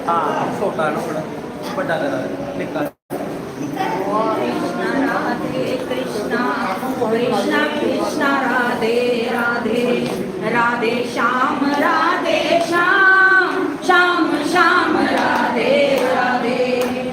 हाँ छोटा ना थोड़ा बड़ा करा निकाल कृष्णा कृष्णा कृष्णा राधे राधे राधे श्याम श्याम श्याम राधे राधे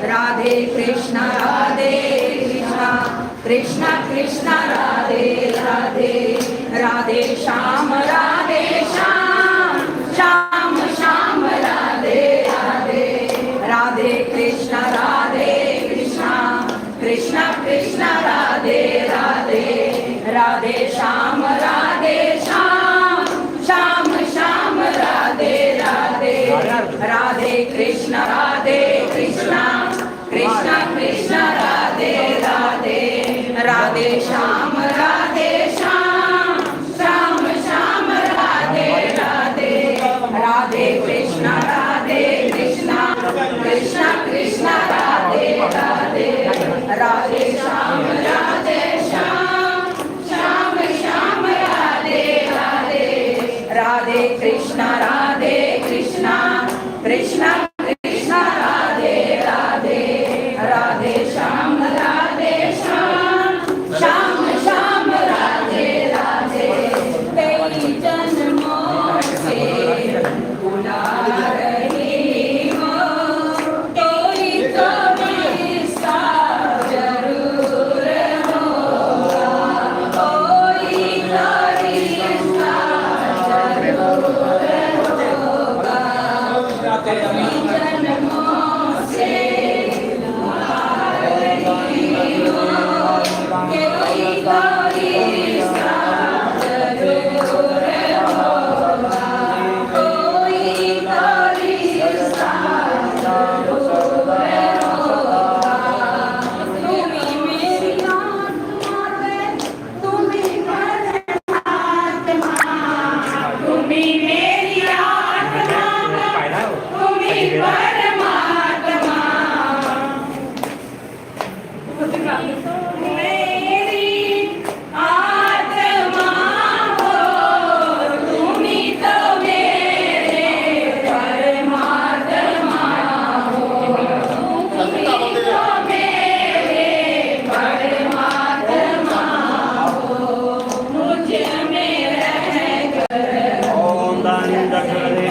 राधे कृष्णा कृष्णा कृष्णा राधे राधे राधे श्याम श्याम श्याम राधे राधे राधे कृष्णा कृष्णा कृष्णा राधे राधे राधे श्याम श्याम श्याम राधे राधे राधे कृष्णा कृष्णा कृष्णा राधे राधे राधे श्याम श्याम श्याम राधे राधे राधे कृष्णा कृष्णा कृष्णा राधे राधे राधे श्याम श्याम राधे राधे राधे कृष्णा कृष्णा कृष्णा राधे राधे राधे श्याम श्याम राधे राधे कई जन्मों से बुला रही हो कोई तो इसका जरूर होगा कोई तो इसका जरूर होगा कई जन्मों से बुला रही हो कोई तो इसका जरूर होगा कोई तो इसका जरूर होगा तुम्ही मेरी आत्मा है तुम्ही परमात्मा तुम्ही मेरी आत्मा तुम्ही परमात्मा मेरी आत्मा हो तुम्ही तो मेरे परमात्मा हो तुम्ही तो मेरे परमात्मा हो मुझ में रहकर ओम दानी दक्षिणे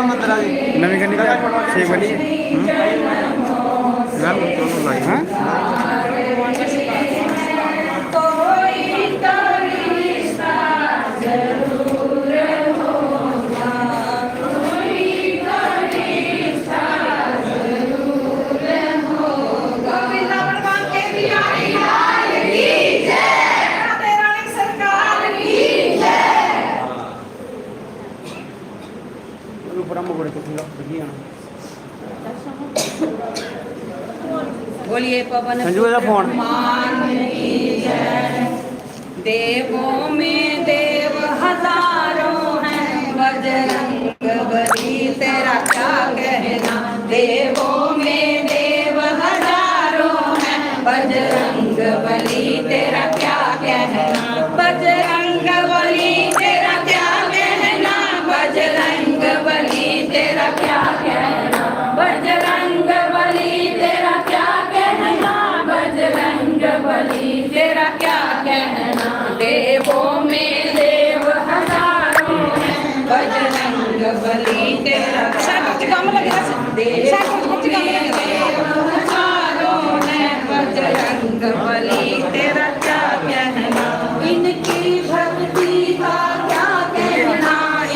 ਫੋਟੋ ਮੰਦਰਾਂ ਦੀ ਨਵੀਂ ਗੰਢੀ ਦਾ 6 ਵਾਲੀ ਨਾ ਲਾਈ ਹਾਂ कोई तो रिश्ता जरूर होगा, कोई तो रिश्ता जरूर होगा। वृंदावन के बिहारी लाल की जय, राधे रानी सरकार की जय। ਬੜਾ ਮੋੜੇ ਤੋਂ ਖੁੱਲਾ ਵਧੀਆ बोलिए पवन संजू का फोन। मान की जय। देवों में देव हजारों हैं, बजरंग बली तेरा क्या कहना। देवों में देव हजारों हैं, बजरंग बली तेरा क्या कहना। बजरंग बली तेरा क्या कहना, बजरंग बली तेरा क्या कहना। बजरंग बली तेरा क्या कहना, बजरंग बली तेरा क्या कहना। देवों में देव हजारों हैं, बजरंग बली तेरा देवों में देव हजारों हैं, बजरंग बली तेरा क्या कहना। इनकी भक्ति का क्या कहना,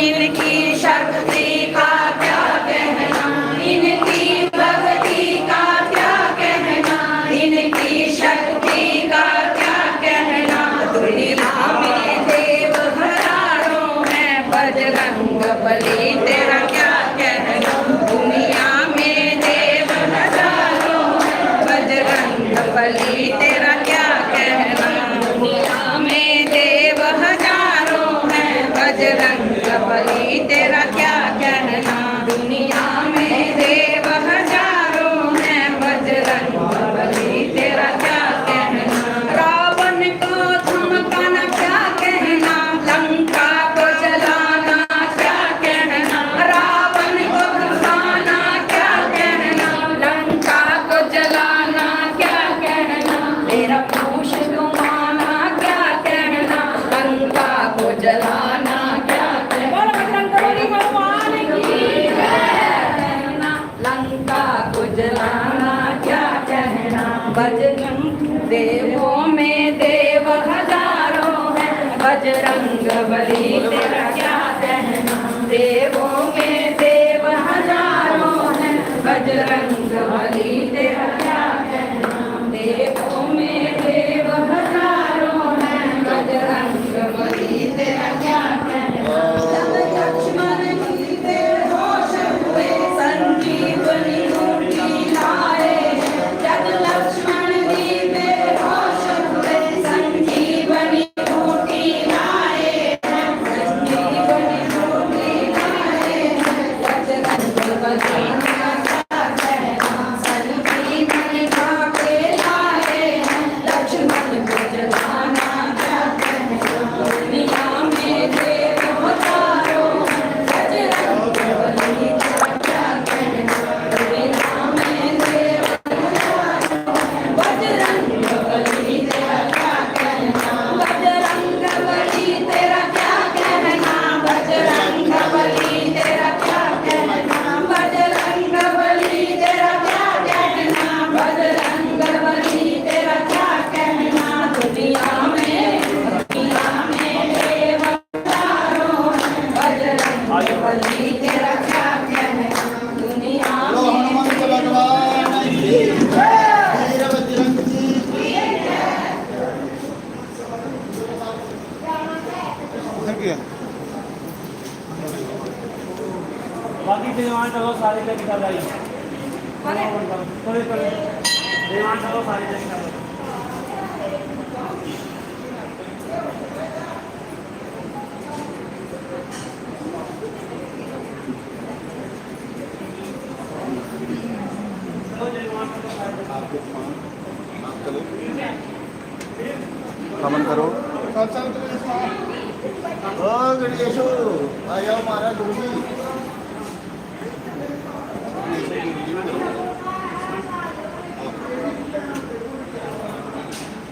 इनकी शक्ति का क्या कहना। इनकी भक्ति का क्या कहना, इनकी शक्ति का क्या कहना। दुनिया में देव हजारों हैं, बजरंग बली तेरा क्या कहना। दुनिया में देव हजारों हैं, बजरंग बली तेरा क्या कहना। दुनिया में देव हजारों हैं, बजरंग बली तेरा क्या कहना। दुनिया में देव हजारों हैं, बजरंग बली तेरा क्या कहना। रावण को धमकाना क्या कहना, लंका को जलाना क्या कहना। रावण को धमकाना क्या कहना, लंका को जलाना क्या कहना। मेरा पूछ घुमाना क्या कहना, लंका को जलाना क्या कहना। बजरंग बली भगवान की कहना, लंका को जलाना क्या कहना। बजरंग देवों में देव हजारों हैं, बजरंग बली तेरा क्या कहना। देवों में देव हजारों हैं, बजरंग बली तेरा क्या कहना। देवों में देव हजारों हैं, बजरंग बली तेरा क्या कहना। लक्ष्मण जी ते होश हुए, संजीवनी बूटी लाए। जब लक्ष्मण जी ते होश हुए, संजीवनी बूटी लाए। संजीवनी बूटी लाए, बजरंग बली तेरा क्या कहना। संजीवनी खाके लाए, लक्ष्मण को जलाना क्या कहना। दुनिया में देव हजारों हैं, बजरंग बली तेरा क्या कहना। दुनिया में देव हजारों हैं, बजरंग बली तेरा क्या कहना। बजरंग बली तेरा क्या कहना, बजरंग बली तेरा क्या कहना। बजरंग बली तेरा क्या कहना, बजरंग बली तेरा क्या कहना। दुनिया में देव हजारों हैं, बजरंग बली तेरा क्या कहना। दुनिया में बाकी जवान चलो सारे जगह चल रही थोड़े थोड़े जवान चलो सारे जगह चल रही। कमन करो ओ गणेशो आ जाओ महाराज दूसरी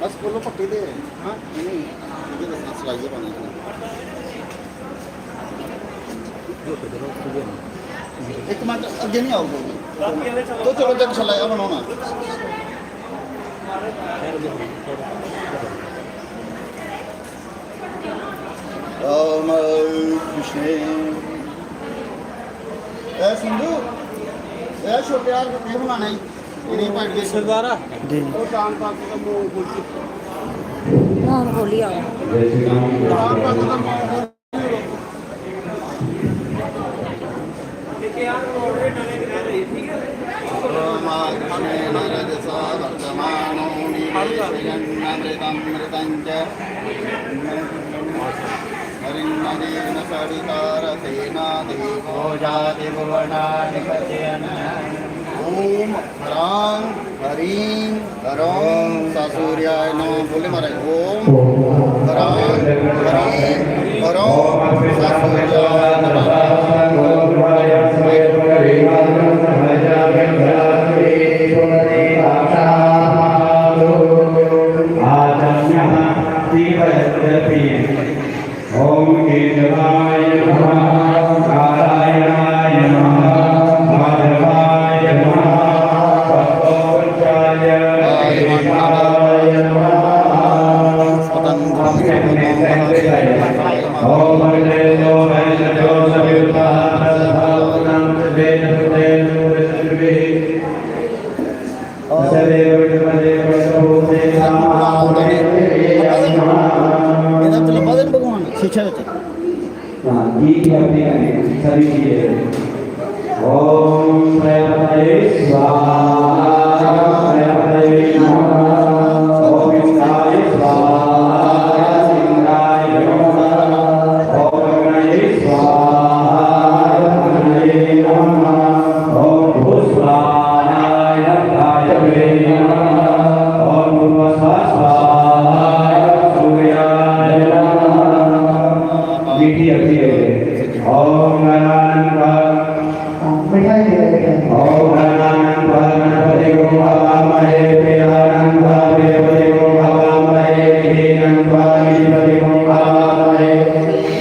बस बोलो पक्के दे हाँ नहीं मुझे दसना सिलाई पानी एक मिनट अगे नहीं आओगे बाकी ਇਹਦੇ ਚਲੋ तो चलो जग चलाया बनाना ओम कृष्ण ए सिंधु ए छोटे यार को नहीं बनाना है ये नहीं पाट के ਸਰਦਾਰਾ जी वो टांग पाक का मुंह बोल ਮੋਹਨ ਬੋਲੀ ਆ टांग पाक का मुंह ਕਿ ਯਾਰ ਆਲਰੇਡੀ ਡਲੇ ਰਹਿ ਰਹੀ ਠੀਕ ਹੈ ओम ह्रां हरिं हरों सासूर्याय नमः बोले महाराज ओम ह्रां हरिं हरों सासूर्याय नमः ओम केशवाय नमः नारायणाय नमः माधवाय नमः भक्तवत्साय केशवाय नमः ओम देवो वैष्णवो सविताः वेद सर्वे सदैव विद्मदेव सर्वोदे ਇਹਦਾ ਤੇ ਲੰਬਾ ਦਿਨ ਭਗਵਾਨ ਸ਼ਿक्षा ਵਿੱਚ गीत अपने सभी चीजें ओम प्रयतये स्वाहा प्रयतये नमः ओम इंद्राय स्वाहा इंद्राय नमः ओम अग्नये स्वाहा अग्नये नमः ओम भूस्वाहाय नमः ओम भूस्वाहा सूर्याय नमः मीठी अभी है ओम गणानंद ओम गणानंद गणपति को हवामहे प्रियानंद देवते को हवामहे हीनंद गणपति को हवामहे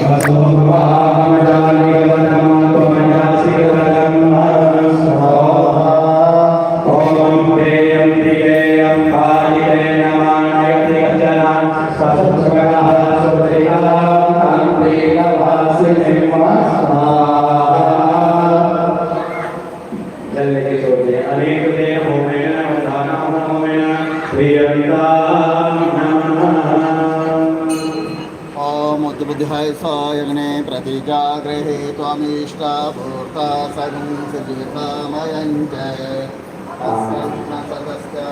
वसुमहाम जानी वनम त्वमयासि वनम स्वाहा ओम प्रेयं प्रियं कालिके नमानयति गजनान् सत्सुगः सुप्रियः जल के सोते अनेक देव होमेन वधानाम होमेन प्रियंता नमः ओम उद्बुद्धाय सायग्ने प्रतिजाग्रहे त्वमिष्टा भूर्ता सगं सजीवमयं च अस्मत् सर्वस्य